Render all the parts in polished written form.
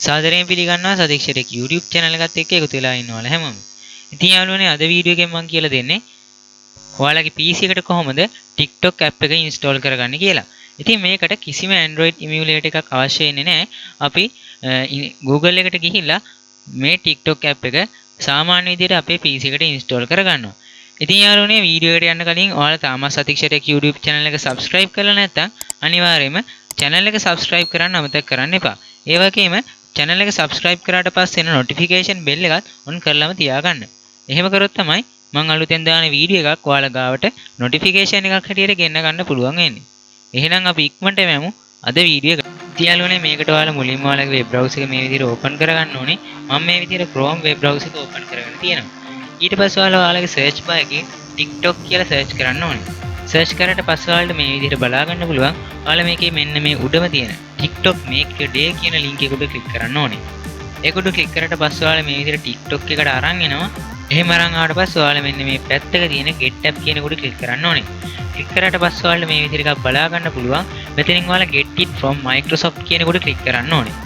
සාදරයෙන් පිළිගන්නවා සතික්ෂ tech YouTube channel එකත් එක්ක එකතු වෙලා ඉන්නවල හැමෝම. ඉතින් යාළුවනේ අද වීඩියෝ එකෙන් මම කියලා දෙන්නේ ඔයාලගේ PC එකට කොහොමද TikTok app එක install කරගන්නේ කියලා. ඉතින් මේකට කිසිම Android emulator එකක් අවශ්‍ය වෙන්නේ නැහැ. අපි Google එකට ගිහිල්ලා මේ TikTok app එක සාමාන්‍ය විදිහට අපේ PC එකට install කරගන්නවා. ඉතින් යාළුවනේ වීඩියෝ එකට යන්න කලින් ඔයාලා තාමත් සතික්ෂ ටෙක් YouTube channel එක subscribe කරලා නැත්නම් අනිවාර්යයෙන්ම channel එක subscribe කරන්න අමතක කරන්න එපා. ඒ වගේම channel එක subscribe කරාට පස්සේ එන notification bell එකත් on කරලාම තියාගන්න. එහෙම කරොත් තමයි මම අලුතෙන් දාන වීඩියෝ එකක් ඔයාලා ගාවට notification එකක් හැටියට ගෙන්න ගන්න පුළුවන් වෙන්නේ. එහෙනම් අපි ඉක්මනට යමු අද වීඩියෝ එක. තියාලුනේ මේකට ඔයාලා මුලින්ම ඔයාලගේ web browser එක මේ විදිහට open කරගන්න ඕනේ. මම මේ විදිහට Chrome web browser එක open කරගෙන තියෙනවා. ඊට පස්සේ ඔයාලගේ search bar එකේ TikTok කියලා search කරන්න ඕනේ. search කරාට පස්සේ ඔයාලට මේ විදිහට බලා ගන්න පුළුවන්. ඔයාලා මේකේ මෙන්න මේ උඩම තියෙන TikTok make your day කියන link එක උඩ click කරන්න ඕනේ. ඒක උඩ click කරාට පස්සේ ඔයාලා මේ විදිහට TikTok එකට අරන් එනවා. එහෙම අරන් ආවට පස්සේ ඔයාලා මෙන්න මේ පැත්තක තියෙන get app කියන උඩ click කරන්න ඕනේ. click කරාට පස්සේ ඔයාලා මේ විදිහට එකක් බලා ගන්න පුළුවන්. මෙතනින් ඔයාලා get it from Microsoft කියන උඩ click කරන්න ඕනේ.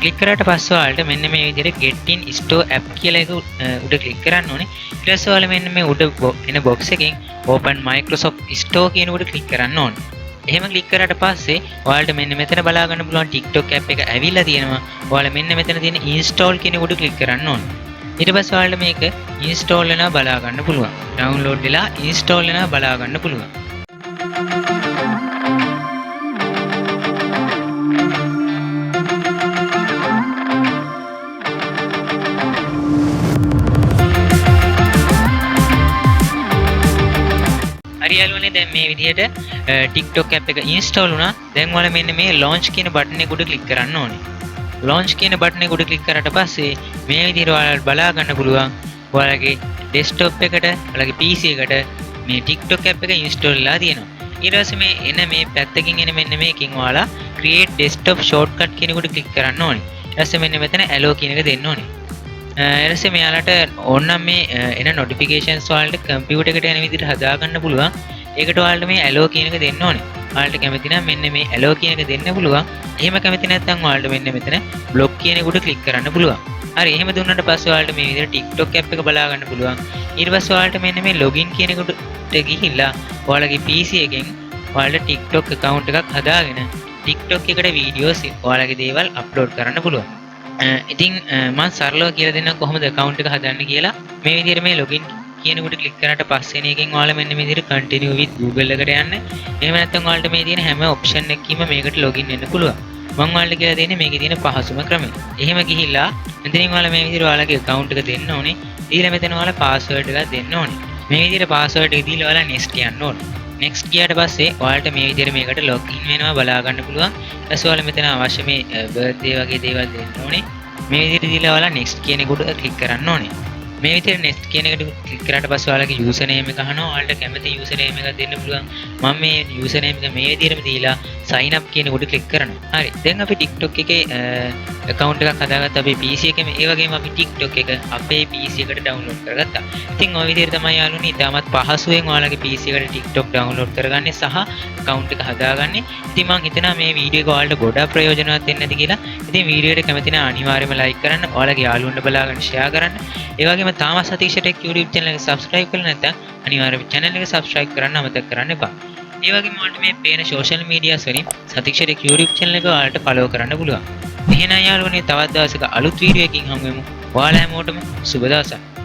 click කරාට පස්සේ ඔයාලට මෙන්න මේ විදිහට get in store app කියලා එක උඩ click කරන්න ඕනේ. ඊට පස්සේ ඔයාලා මෙන්න මේ උඩ එන box එකෙන් open Microsoft Store කියන උඩ click කරන්න ඕනේ. එහෙම ක්ලික් කරාට පස්සේ ඔයාලට මෙන්න මෙතන බලා ගන්න පුළුවන් TikTok app එක ඇවිල්ලා තියෙනවා. ඔයාලා මෙන්න මෙතන තියෙන install කියන උඩ ක්ලික් කරන්න ඕනේ. ඊට පස්සේ ඔයාලට මේක install වෙනවා බලා ගන්න පුළුවන්. download වෙලා install වෙනවා බලා ගන්න පුළුවන්. යාළුවනේ දැන් මේ විදිහට TikTok app එක install වුණා. දැන් ඔයාලා මෙන්න මේ launch කියන button එක උඩ click කරන්න ඕනේ. launch කියන button එක උඩ click කරාට පස්සේ මේ විදිහට ඔයාලා බලා ගන්න පුළුවන් ඔයාලගේ desktop එකට ඔයාලගේ PC එකට මේ TikTok app එක install වෙලා තියෙනවා. ඊට පස්සේ මේ එන මේ පැත්තකින් එන මෙන්න මේකෙන් ඔයාලා create desktop shortcut කියන උඩ click කරන්න ඕනේ. ඊට පස්සේ මෙන්න මෙතන allow කියන එක දෙන්න ඕනේ. ඊට පස්සේ මෙයාලට ඕනනම් මේ එන notifications වලට computer එකට යන විදිහට හදා ගන්න පුළුවන්. ඒකට ඔයාලට මේ allow කියන එක දෙන්න ඕනේ. ඔයාලට කැමති නම් මෙන්න මේ allow කියන එක දෙන්න පුළුවන්. එහෙම කැමති නැත්නම් ඔයාලට මෙන්න මෙතන block කියන එක උඩ click කරන්න පුළුවන්. හරි එහෙම දුන්නාට පස්සේ ඔයාලට මේ විදිහට TikTok app එක බලා ගන්න පුළුවන්. ඊට පස්සේ ඔයාලට මෙන්න මේ login කියන එක උඩ ගිහිල්ලා ඔයාලගේ PC එකෙන් ඔයාලට TikTok account එකක් හදාගෙන TikTok එකට videos ඔයාලගේ දේවල් upload කරන්න පුළුවන්. ඉතින් මම සරලව කියලා දෙන්නම් කොහොමද account එක හදන්නේ කියලා. මේ විදිහට මේ login කියන උඩ click කරාට පස්සේ එකෙන් ඔයාලා මෙන්න මේ විදිහට continue with Google එකට යන්න. එහෙම නැත්නම් ඔයාලට මේ තියෙන හැම option එකකින්ම මේකට login වෙන්න පුළුවන්. මම ඔයාලට කියලා දෙන්නේ මේකේ තියෙන පහසුම ක්‍රමය. එහෙම ගිහිල්ලා මෙතනින් ඔයාලා මේ විදිහට ඔයාලගේ account එක දෙන්න ඕනේ. ඊළඟ මෙතන ඔයාලා password එකක් දෙන්න ඕනේ. මේ විදිහට password එක දීලා ඔයාලා next කියන්න ඕනේ. next ගියාට පස්සේ ඔයාලට මේ විදිහට මේකට login වෙනවා බලා ගන්න පුළුවන්. ඊට ඔයාලා මෙතන අවශ්‍ය මේ birthday වගේ දේවල් දෙන්න ඕනේ. මේ විදිහට දීලා ඔයාලා next කියන එක උඩ click කරන්න ඕනේ. මේ විදිහට next කියන එකට click කරාට පස්සේ ඔයාලගේ user name එක අහනවා. ඔයාලට කැමති user name එකක් දෙන්න පුළුවන්. මම මේ user name එක මේ විදිහටම දීලා sign up කියන උඩ click කරනවා. හරි. දැන් අපි TikTok එකේ account එකක් හදාගත්තා අපේ PC එකේ. ඒ වගේම අපි TikTok එක අපේ PC එකට download කරගත්තා. ඉතින් ওই විදිහට තමයි යාළුවනේ ඉතාමත් පහසුවෙන් ඔයාලගේ PC එකට TikTok download කරගන්නේ සහ account එක හදාගන්නේ. ඉතින් මම හිතනවා මේ වීඩියෝ එක ඔයාලට ගොඩාක් ප්‍රයෝජනවත් වෙන්න ඇති කියලා. ඉතින් වීඩියෝ එකට කැමති නම් අනිවාර්යයෙන්ම like කරන්න. ඔයාලගේ යාළුවන්ට බලාගන්න share කරන්න. ඒ වගේම තාම සතික්ෂ ටෙක් YouTube channel එක subscribe කරලා නැත්නම් අනිවාර්යයෙන්ම channel එක subscribe කරන්න අමතක කරන්න එපා. ඒ වගේම ඔයාලට මේ පේන social media වලින් සතික්ෂ ටෙක් YouTube channel එක ඔයාලට follow කරන්න පුළුවන්. එහෙනම් යාළුවනේ තවත් දවසක අලුත් වීඩියෝ එකකින් හමු වෙමු. ඔයාලා හැමෝටම සුබ දවසක්.